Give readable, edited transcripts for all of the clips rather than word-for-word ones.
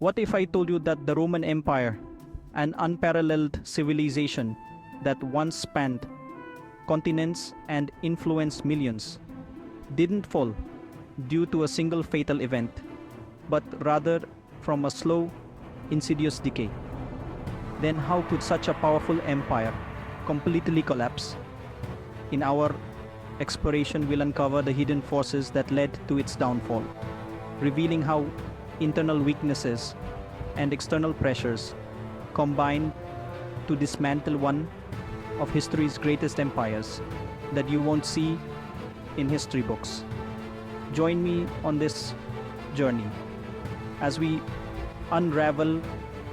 What if I told you that the Roman Empire, an unparalleled civilization that once spanned continents and influenced millions, didn't fall due to a single fatal event, but rather from a slow, insidious decay? Then how could such a powerful empire completely collapse? In our exploration, we'll uncover the hidden forces that led to its downfall, revealing how internal weaknesses and external pressures combined to dismantle one of history's greatest empires that you won't see in history books. Join me on this journey as we unravel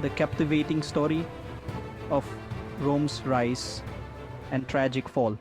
the captivating story of Rome's rise and tragic fall.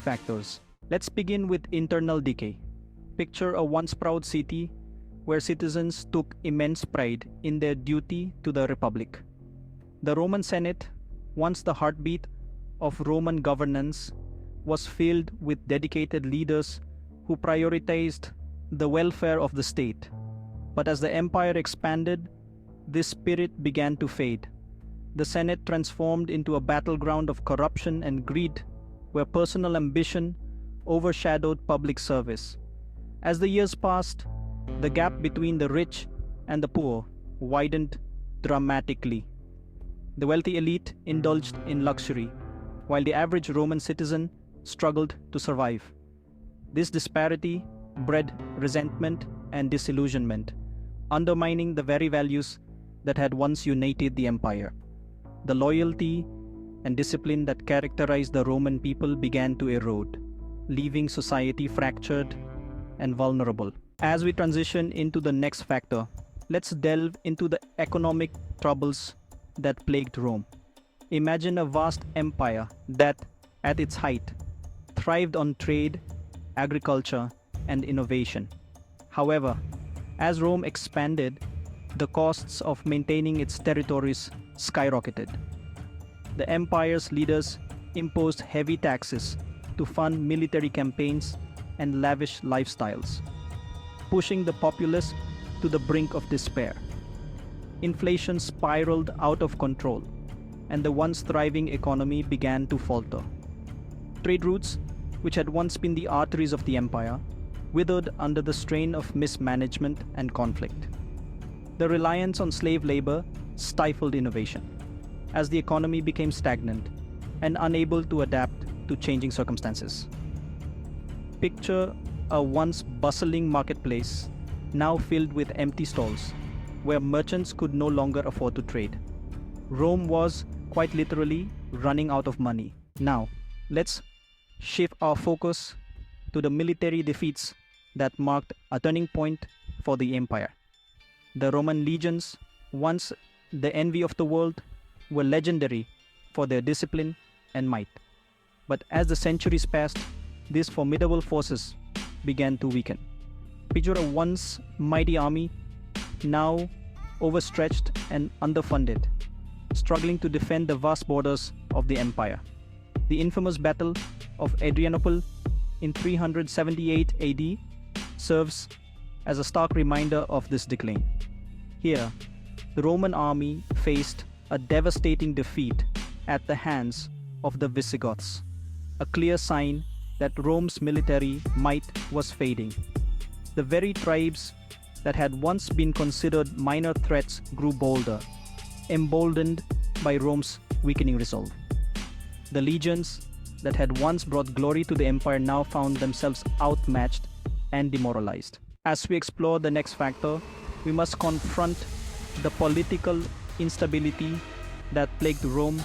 Factors. Let's begin with internal decay. Picture a once proud city where citizens took immense pride in their duty to the Republic. The Roman Senate, once the heartbeat of Roman governance, was filled with dedicated leaders who prioritized the welfare of the state. But as the empire expanded, this spirit began to fade. The Senate transformed into a battleground of corruption and greed, where personal ambition overshadowed public service. As the years passed, the gap between the rich and the poor widened dramatically. The wealthy elite indulged in luxury, while the average Roman citizen struggled to survive. This disparity bred resentment and disillusionment, undermining the very values that had once united the empire. The loyalty and discipline that characterized the Roman people began to erode, leaving society fractured and vulnerable. As we transition into the next factor, let's delve into the economic troubles that plagued Rome. Imagine a vast empire that, at its height, thrived on trade, agriculture, and innovation. However, as Rome expanded, the costs of maintaining its territories skyrocketed. The empire's leaders imposed heavy taxes to fund military campaigns and lavish lifestyles, pushing the populace to the brink of despair. Inflation spiraled out of control, and the once thriving economy began to falter. Trade routes, which had once been the arteries of the empire, withered under the strain of mismanagement and conflict. The reliance on slave labor stifled innovation, as the economy became stagnant and unable to adapt to changing circumstances. Picture a once bustling marketplace now filled with empty stalls, where merchants could no longer afford to trade. Rome was quite literally running out of money. Now, let's shift our focus to the military defeats that marked a turning point for the empire. The Roman legions, once the envy of the world, were legendary for their discipline and might. But as the centuries passed, these formidable forces began to weaken. Picture a once mighty army, now overstretched and underfunded, struggling to defend the vast borders of the empire. The infamous Battle of Adrianople in 378 AD serves as a stark reminder of this decline. Here, the Roman army faced a devastating defeat at the hands of the Visigoths, a clear sign that Rome's military might was fading. The very tribes that had once been considered minor threats grew bolder, emboldened by Rome's weakening resolve. The legions that had once brought glory to the empire now found themselves outmatched and demoralized. As we explore the next factor, we must confront the political instability that plagued Rome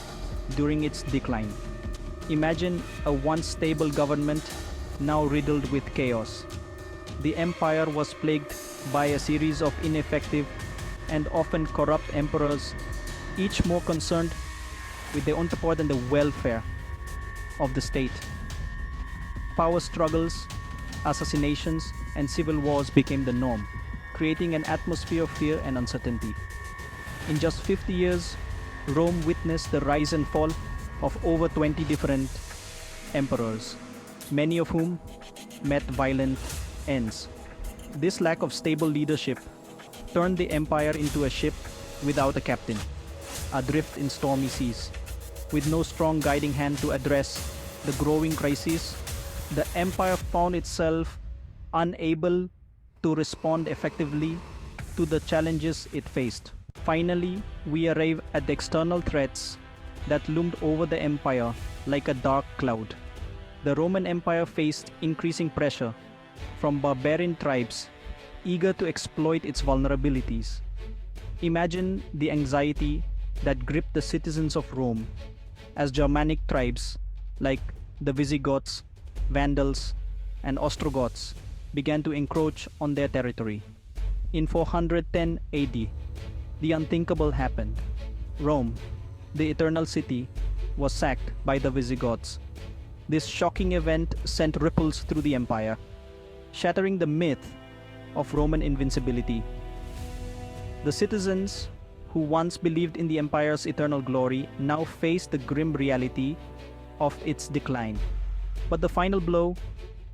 during its decline. Imagine a once stable government now riddled with chaos. The empire was plagued by a series of ineffective and often corrupt emperors, each more concerned with their own support than the welfare of the state. Power struggles, assassinations, and civil wars became the norm, creating an atmosphere of fear and uncertainty. In just 50 years, Rome witnessed the rise and fall of over 20 different emperors, many of whom met violent ends. This lack of stable leadership turned the empire into a ship without a captain, adrift in stormy seas. With no strong guiding hand to address the growing crises, the empire found itself unable to respond effectively to the challenges it faced. Finally, we arrive at the external threats that loomed over the empire like a dark cloud. The Roman Empire faced increasing pressure from barbarian tribes eager to exploit its vulnerabilities. Imagine the anxiety that gripped the citizens of Rome as Germanic tribes like the Visigoths, Vandals, and Ostrogoths began to encroach on their territory. In 410 AD, the unthinkable happened. Rome, the Eternal City, was sacked by the Visigoths. This shocking event sent ripples through the empire, shattering the myth of Roman invincibility. The citizens who once believed in the empire's eternal glory now faced the grim reality of its decline. But the final blow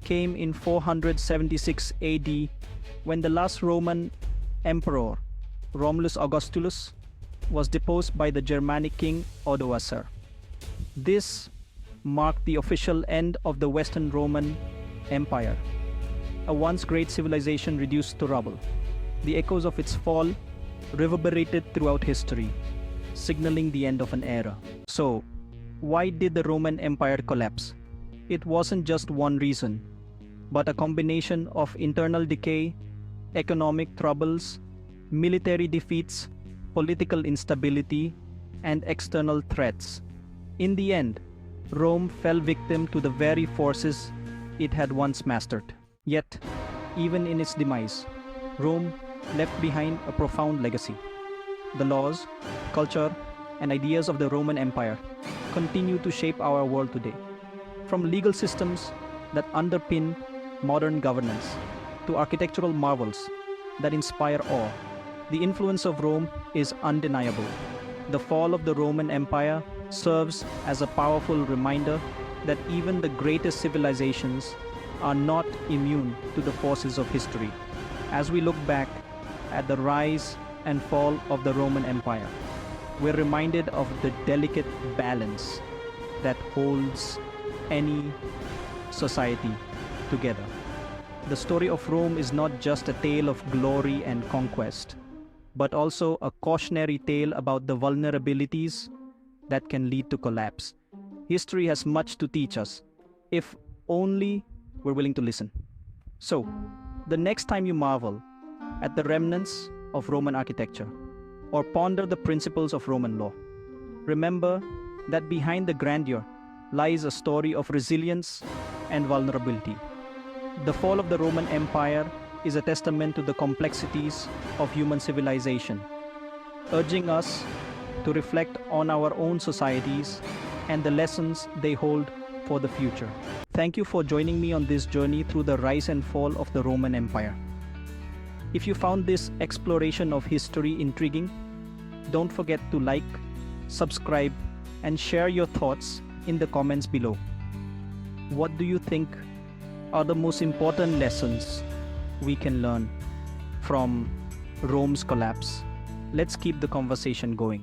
came in 476 AD when the last Roman emperor, Romulus Augustulus, was deposed by the Germanic king Odoacer. This marked the official end of the Western Roman Empire, a once great civilization reduced to rubble. The echoes of its fall reverberated throughout history, signaling the end of an era. So, why did the Roman Empire collapse? It wasn't just one reason, but a combination of internal decay, economic troubles, military defeats, political instability, and external threats. In the end, Rome fell victim to the very forces it had once mastered. Yet, even in its demise, Rome left behind a profound legacy. The laws, culture, and ideas of the Roman Empire continue to shape our world today. From legal systems that underpin modern governance to architectural marvels that inspire awe, the influence of Rome is undeniable. The fall of the Roman Empire serves as a powerful reminder that even the greatest civilizations are not immune to the forces of history. As we look back at the rise and fall of the Roman Empire, we're reminded of the delicate balance that holds any society together. The story of Rome is not just a tale of glory and conquest, but also a cautionary tale about the vulnerabilities that can lead to collapse. History has much to teach us, if only we're willing to listen. So, the next time you marvel at the remnants of Roman architecture or ponder the principles of Roman law, remember that behind the grandeur lies a story of resilience and vulnerability. The fall of the Roman Empire is a testament to the complexities of human civilization, urging us to reflect on our own societies and the lessons they hold for the future. Thank you for joining me on this journey through the rise and fall of the Roman Empire. If you found this exploration of history intriguing, don't forget to like, subscribe, and share your thoughts in the comments below. What do you think are the most important lessons we can learn from Rome's collapse? Let's keep the conversation going.